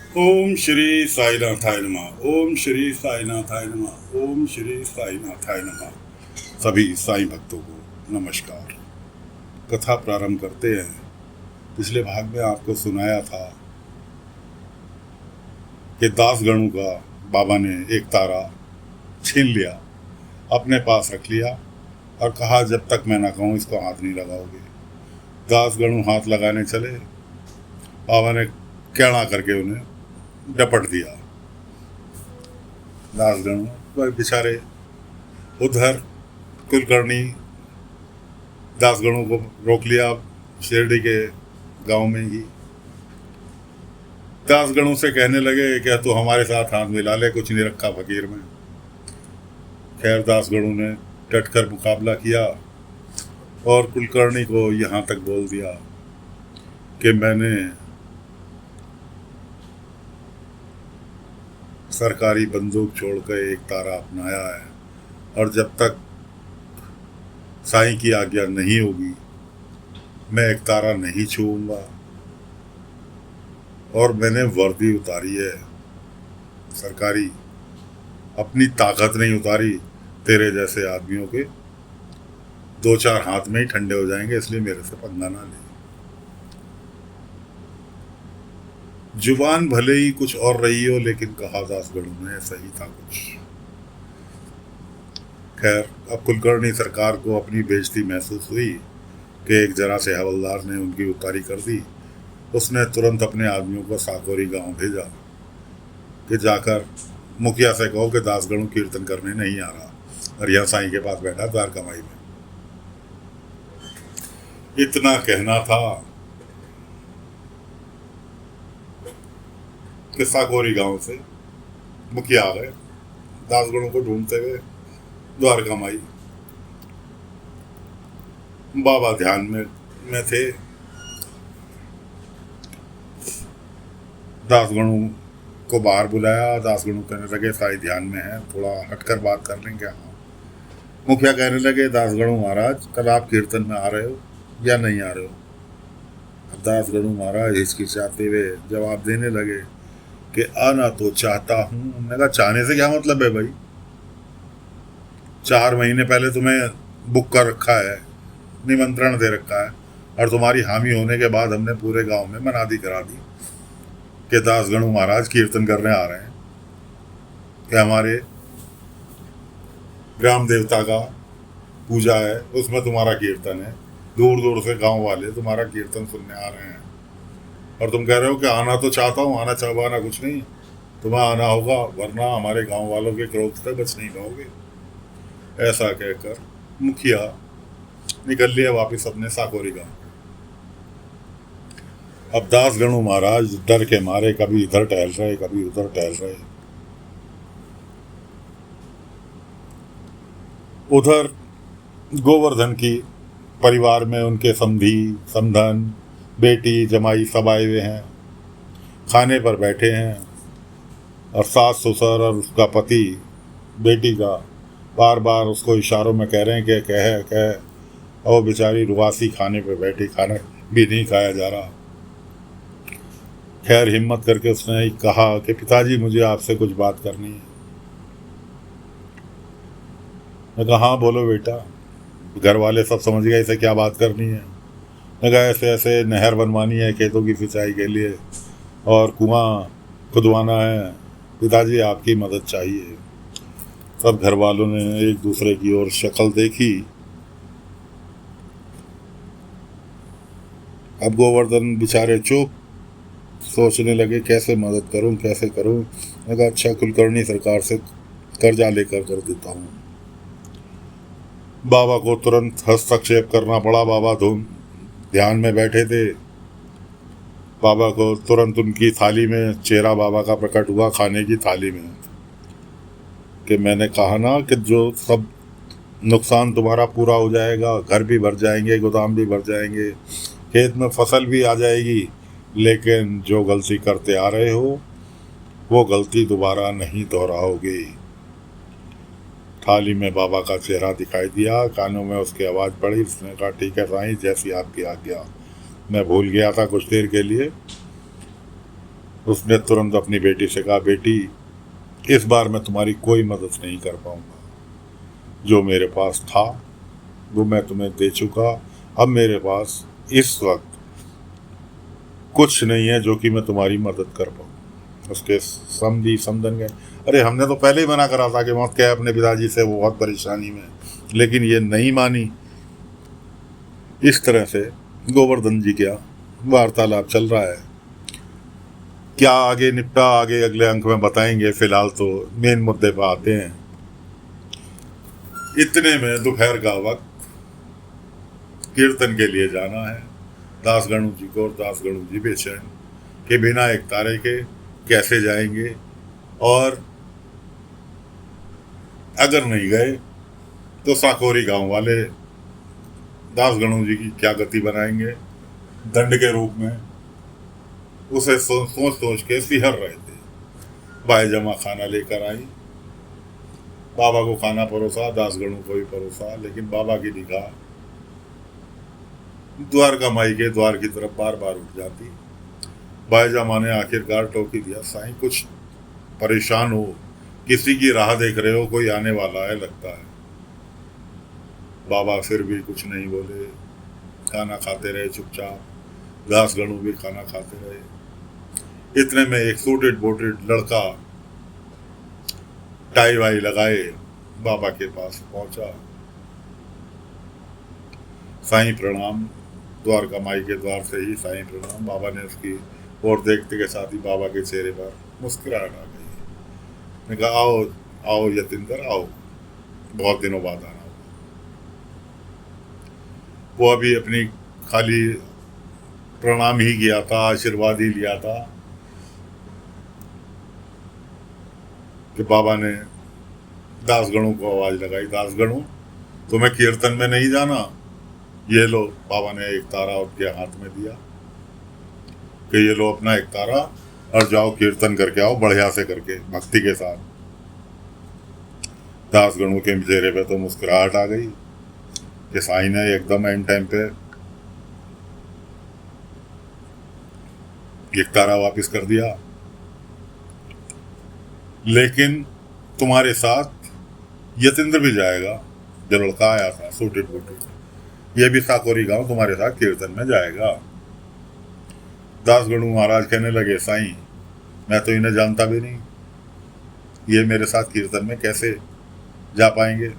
ओम श्री साईनाथाय नमः। ओम श्री साईनाथाय नमः। ओम श्री साईनाथाय नमः। सभी साईं भक्तों को नमस्कार। कथा प्रारंभ करते हैं। पिछले भाग में आपको सुनाया था कि दासगणों का बाबा ने एक तारा छीन लिया, अपने पास रख लिया और कहा जब तक मैं ना कहूँ इसको हाथ नहीं लगाओगे। दासगणु हाथ लगाने चले, बाबा ने कैड़ा करके उन्हें डपट दिया। दासगणु वह बेचारे उधर कुलकर्णी दासगणों को रोक लिया शिरडी के गांव में ही। दासगणों से कहने लगे कि तू हमारे साथ हाथ मिला ले, कुछ नहीं रखा फकीर में। खैर दासगणों ने डटकर मुकाबला किया और कुलकर्णी को यहाँ तक बोल दिया कि मैंने सरकारी बंदूक छोड़कर एक तारा अपनाया है और जब तक साईं की आज्ञा नहीं होगी मैं एक तारा नहीं छूऊंगा। और मैंने वर्दी उतारी है सरकारी, अपनी ताकत नहीं उतारी। तेरे जैसे आदमियों के दो चार हाथ में ही ठंडे हो जाएंगे, इसलिए मेरे से पंगा ना ले। जुबान भले ही कुछ और रही हो, लेकिन कहा दासगणों ने ऐसा ही था कुछ। खैर अब कुलकर्णी सरकार को अपनी बेइज्जती महसूस हुई कि एक जरा से हवलदार ने उनकी उतारी कर दी। उसने तुरंत अपने आदमियों को साकोरी गांव भेजा कि जाकर मुखिया से कहो कि दासगणु कीर्तन करने नहीं आ रहा और यहाँ साईं के पास बैठा द्वारकामाई में। इतना कहना था कि साकोरी गांव से मुखिया आ गए दासगणों को ढूंढते हुए द्वारकामाई। बाबा ध्यान में थे। दासगणों को बाहर बुलाया। दासगणु कहने लगे साईं ध्यान में है, थोड़ा हटकर बात कर लेंगे। हाँ। मुखिया कहने लगे दासगणु महाराज कल आप कीर्तन में आ रहे हो या नहीं आ रहे हो। दासगणु महाराज हिचकिचाते हुए जवाब देने लगे कि आना तो चाहता हूँ। मैंने कहा चाहने से क्या मतलब है भाई, 4 महीने पहले तुम्हें बुक कर रखा है, निमंत्रण दे रखा है और तुम्हारी हामी होने के बाद हमने पूरे गांव में मनादी करा दी कि दासगणु महाराज कीर्तन करने आ रहे हैं, कि हमारे ग्राम देवता का पूजा है, उसमें तुम्हारा कीर्तन है। दूर दूर से गांव वाले तुम्हारा कीर्तन सुनने आ रहे हैं और तुम कह रहे हो कि आना तो चाहता हूँ, आना चाहवाना कुछ नहीं, तुम्हें आना होगा वरना हमारे गांव वालों के क्रोध से बच नहीं पाओगे। ऐसा कहकर मुखिया निकल लिया वापिस अपने साकोरी गांव। अब दासगणु महाराज डर के मारे कभी इधर टहल रहे कभी उधर टहल रहे। उधर गोवर्धन की परिवार में उनके समधी समधन बेटी जमाई सब आए हुए हैं, खाने पर बैठे हैं और सास ससुर और उसका पति बेटी का बार बार उसको इशारों में कह रहे हैं कि कह और बेचारी रुवासी खाने पर बैठी, खाना भी नहीं खाया जा रहा। खैर हिम्मत करके उसने कहा कि पिताजी मुझे आपसे कुछ बात करनी है। मैं कहा हाँ बोलो बेटा। घर वाले सब समझ गए इसे क्या बात करनी है। मैं कहा ऐसे ऐसे नहर बनवानी है खेतों की सिंचाई के लिए और कुआं खुदवाना है, पिताजी आपकी मदद चाहिए। सब घर वालों ने एक दूसरे की ओर शक्ल देखी। अब गोवर्धन बेचारे चुप, सोचने लगे कैसे मदद करूं कैसे करूं। मैं कहा अच्छा कुलकर्णी सरकार से कर्जा लेकर कर देता हूं। बाबा को तुरंत हस्तक्षेप करना पड़ा। बाबा ध्यान में बैठे थे। बाबा को तुरंत उनकी थाली में चेहरा बाबा का प्रकट हुआ, खाने की थाली में, कि मैंने कहा ना कि जो सब नुकसान तुम्हारा पूरा हो जाएगा, घर भी भर जाएंगे, गोदाम भी भर जाएंगे, खेत में फसल भी आ जाएगी, लेकिन जो गलती करते आ रहे हो वो गलती दोबारा नहीं दोहराओगे। थाली में बाबा का चेहरा दिखाई दिया, कानों में उसकी आवाज़ पड़ी। उसने कहा ठीक है साईं, जैसी आपकी आज्ञा। मैं भूल गया था कुछ देर के लिए उसने तुरंत अपनी बेटी से कहा, बेटी इस बार मैं तुम्हारी कोई मदद नहीं कर पाऊंगा, जो मेरे पास था वो मैं तुम्हें दे चुका, अब मेरे पास इस वक्त कुछ नहीं है जो कि मैं तुम्हारी मदद कर पाऊँ। उसके समझी समझन गए, अरे हमने तो पहले ही मना करा था कि मत कहे अपने पिताजी से, वो बहुत परेशानी में, लेकिन ये नहीं मानी। इस तरह से गोवर्धन जी का वार्तालाप चल रहा है। क्या आगे निपटा, आगे अगले अंक में बताएंगे, फिलहाल तो मेन मुद्दे पर आते हैं। इतने में दोपहर का वक्त, कीर्तन के लिए जाना है। दासगणु जी को, और दासगणु जी बेचैन कि बिना एक तारे के कैसे जाएंगे, और अगर नहीं गए तो साकोरी गांव वाले दासगणु जी की क्या गति बनाएंगे। दंड के रूप में उसे सोच सोच के सिहर रहे थे। बाईजमा खाना लेकर आई, बाबा को खाना परोसा, दासगणु को भी परोसा, लेकिन बाबा की निगाह द्वारका माई के द्वार की तरफ बार बार उठ जाती। बाईजमा ने आखिरकार टोकी दिया, साईं कुछ परेशान हो, किसी की राह देख रहे हो, कोई आने वाला है लगता है। बाबा फिर भी कुछ नहीं बोले, खाना खाते रहे चुपचाप। दासगणु भी खाना खाते रहे। इतने में एक सूटेड बोटेड लड़का टाई वाई लगाए बाबा के पास पहुंचा। साईं प्रणाम। द्वारका माई के द्वार से ही साईं प्रणाम। बाबा ने उसकी ओर देखते के साथ ही बाबा के चेहरे पर मुस्कुराहट आ गई। ने कहा, आओ आओ यतीन्द्र आओ, बहुत दिनों बाद आना। वो अभी अपनी खाली प्रणाम ही किया था, आशीर्वाद ही लिया था कि बाबा ने दासगणु को आवाज लगाई, दासगणु तुम्हें कीर्तन में नहीं जाना? ये लो। बाबा ने एक तारा उनके हाथ में दिया कि ये लो अपना एक तारा, और जाओ कीर्तन करके आओ, बढ़िया से करके, भक्ति के साथ। दासगणु के चेहरे पे तो मुस्कुराहट आ गई कि साईं ने एकदम एंड टाइम पे एक तारा वापस कर दिया। लेकिन तुम्हारे साथ यतीन्द्र भी जाएगा, जो लड़का आया था सूटेड बूटेड, ये भी साकोरी गांव तुम्हारे साथ कीर्तन में जाएगा। दासगणु महाराज कहने लगे, साईं मैं तो इन्हें जानता भी नहीं, ये मेरे साथ कीर्तन में कैसे जा पाएंगे?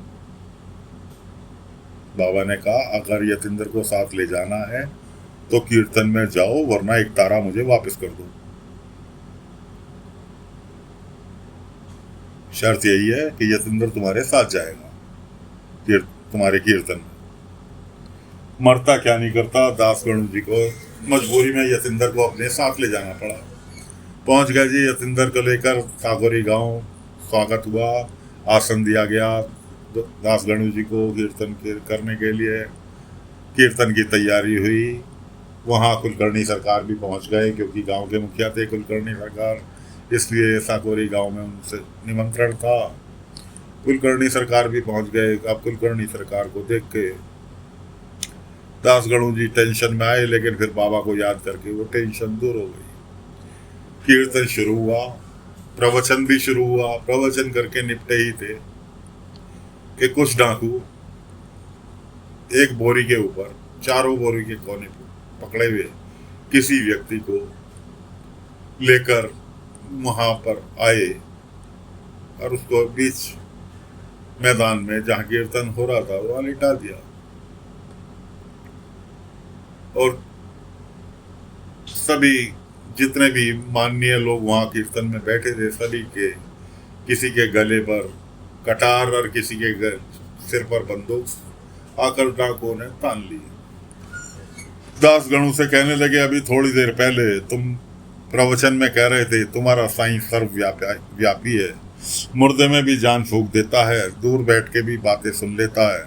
बाबा ने कहा, अगर यतीन्द्र को साथ ले जाना है तो कीर्तन में जाओ, वरना एक तारा मुझे वापस कर दो। शर्त यही है कि यतीन्द्र तुम्हारे साथ जाएगा तुम्हारे कीर्तन में। मरता क्या नहीं करता, दासगणु जी को मजबूरी में यतीन्द्र को अपने साथ ले जाना पड़ा। पहुंच गए जी, यतीन्द्र को लेकर साकोरी गांव स्वागत हुआ, आसन दिया गया दासगणु जी को कीर्तन करने के लिए। कीर्तन की तैयारी हुई। वहाँ कुलकर्णी सरकार भी पहुंच गए, क्योंकि गांव के मुखिया थे कुलकर्णी सरकार, इसलिए साकोरी गांव में उनसे निमंत्रण था। कुलकर्णी सरकार भी पहुंच गए। अब कुलकर्णी सरकार को देख के दासगणु जी टेंशन में आए, लेकिन फिर बाबा को याद करके वो टेंशन दूर हो गई। कीर्तन शुरू हुआ, प्रवचन भी शुरू हुआ। प्रवचन करके निपटे ही थे कि कुछ डाकू एक बोरी के ऊपर, चारों बोरी के कोने पकड़े हुए किसी व्यक्ति को लेकर वहां पर आए और उसको बीच मैदान में जहां कीर्तन हो रहा था वहां लिटा दिया। और सभी जितने भी माननीय लोग वहां कीर्तन में बैठे थे, सभी के किसी के गले पर कटार और किसी के सिर पर बंदूक आकर डाकुओं ने तान ली। दासगणु से कहने लगे, अभी थोड़ी देर पहले तुम प्रवचन में कह रहे थे तुम्हारा साईं सर्वव्यापी है, मुर्दे में भी जान फूंक देता है, दूर बैठ के भी बातें सुन लेता है,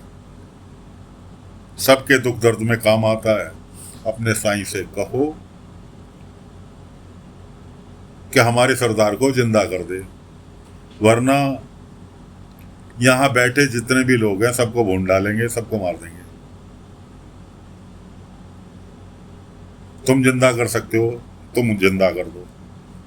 सबके दुख दर्द में काम आता है। अपने साईं से कहो कि हमारे सरदार को जिंदा कर दे, वरना यहां बैठे जितने भी लोग हैं सबको भून डालेंगे, सबको मार देंगे। तुम जिंदा कर सकते हो, तुम जिंदा कर दो।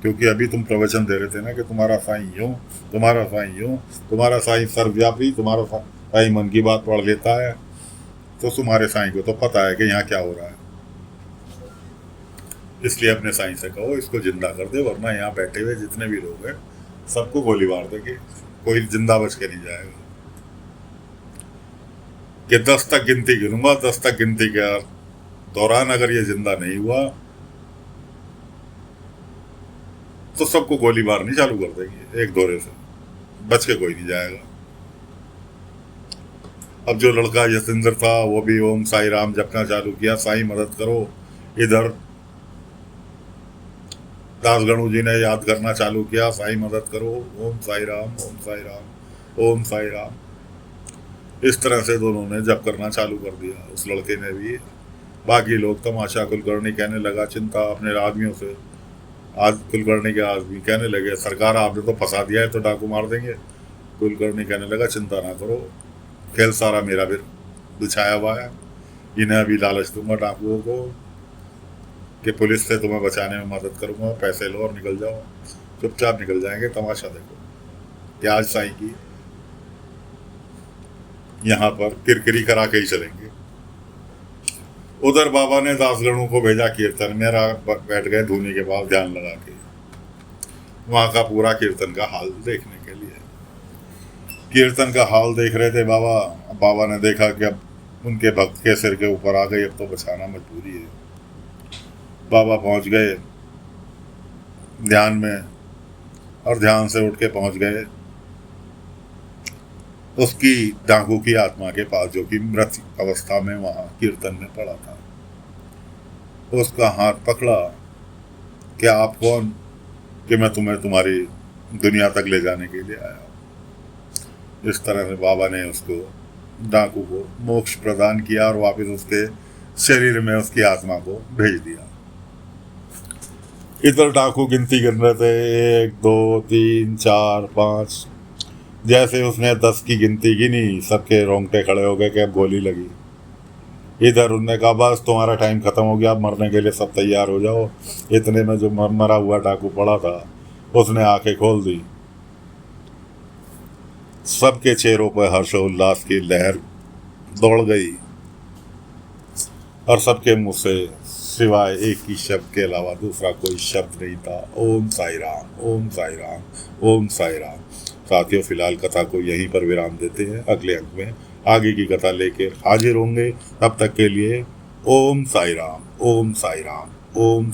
क्योंकि अभी तुम प्रवचन दे रहे थे ना कि तुम्हारा साईं यूं, तुम्हारा साईं यूं, तुम्हारा साईं सर्वव्यापी, तुम्हारा साईं मन की बात पढ़ लेता है। तो तुम्हारे साईं को तो पता है कि यहाँ क्या हो रहा है, इसलिए अपने साईं से कहो इसको जिंदा कर दे, वरना यहाँ बैठे हुए जितने भी लोग हैं सबको गोली मार देंगे, कोई जिंदा बच के नहीं जाएगा। कि 10 तक गिनती गिनूंगा, 10 तक गिनती के दौरान अगर ये जिंदा नहीं हुआ तो सबको गोली मारनी चालू कर देंगे एक दौरे से, बच के कोई नहीं जाएगा। अब जो लड़का यशिंदर था वो भी ओम साई राम जपना चालू किया, साईं मदद करो। इधर दास गणु जी ने याद करना चालू किया, साईं मदद करो, ओम साई राम, ओम साई राम, ओम साई राम। इस तरह से दोनों ने जप करना चालू कर दिया, उस लड़के ने भी। बाकी लोग तमाशा, कुलकर्णी कहने लगा चिंता अपने आदमियों से। आज कुलकर्णी के आदमी कहने लगे सरकार आपने तो फंसा दिया है तो डाकू मार देंगे। कुलकर्णी कहने लगा चिंता ना करो, खेल सारा मेरा भी बिछाया हुआ है, इन्हें अभी लालच दूंगा डाकुओं को कि पुलिस से तुम्हें बचाने में मदद करूंगा, पैसे लो और निकल जाओ। चुपचाप निकल जाएंगे, तमाशा देखो कि आज साईं की यहाँ पर किरकिरी करा के ही चलेंगे। उधर बाबा ने दासगणों को भेजा कीर्तन में, बैठ गए धूनी के पास ध्यान लगा के, वहां का पूरा कीर्तन का हाल देखने के लिए। कीर्तन का हाल देख रहे थे बाबा। बाबा ने देखा कि अब उनके भक्त के सिर के ऊपर आ गई, अब तो बचाना मजबूरी है। बाबा पहुंच गए ध्यान में और ध्यान से उठ के पहुंच गए उसकी डाकू की आत्मा के पास, जो कि मृत अवस्था में वहां कीर्तन में पड़ा था। उसका हाथ पकड़ा कि आप कौन, कि मैं तुम्हें तुम्हारी दुनिया तक ले जाने के लिए आया। इस तरह से बाबा ने उसको, डाकू को मोक्ष प्रदान किया और वापस उसके शरीर में उसकी आत्मा को भेज दिया। इधर डाकू गिनती गिन रहे थे 1 2 3 4 5। जैसे उसने 10 की गिनती गिनी, सबके रोंगटे खड़े हो गए कि अब गोली लगी। इधर उनने कहा बस तुम्हारा टाइम खत्म हो गया, अब मरने के लिए सब तैयार हो जाओ। इतने में जो मरा हुआ डाकू पड़ा था उसने आंखें खोल दी। सबके चेहरों पर हर्षोल्लास की लहर दौड़ गई और सबके मुंह से सिवाय एक ही शब्द के अलावा दूसरा कोई शब्द नहीं था, ओम साई राम, ओम साई राम, ओम साई राम। साथियों, फिलहाल कथा को यहीं पर विराम देते हैं। अगले अंक में आगे की कथा लेकर हाजिर होंगे। तब तक के लिए ओम साई राम, ओम साई राम, ओम।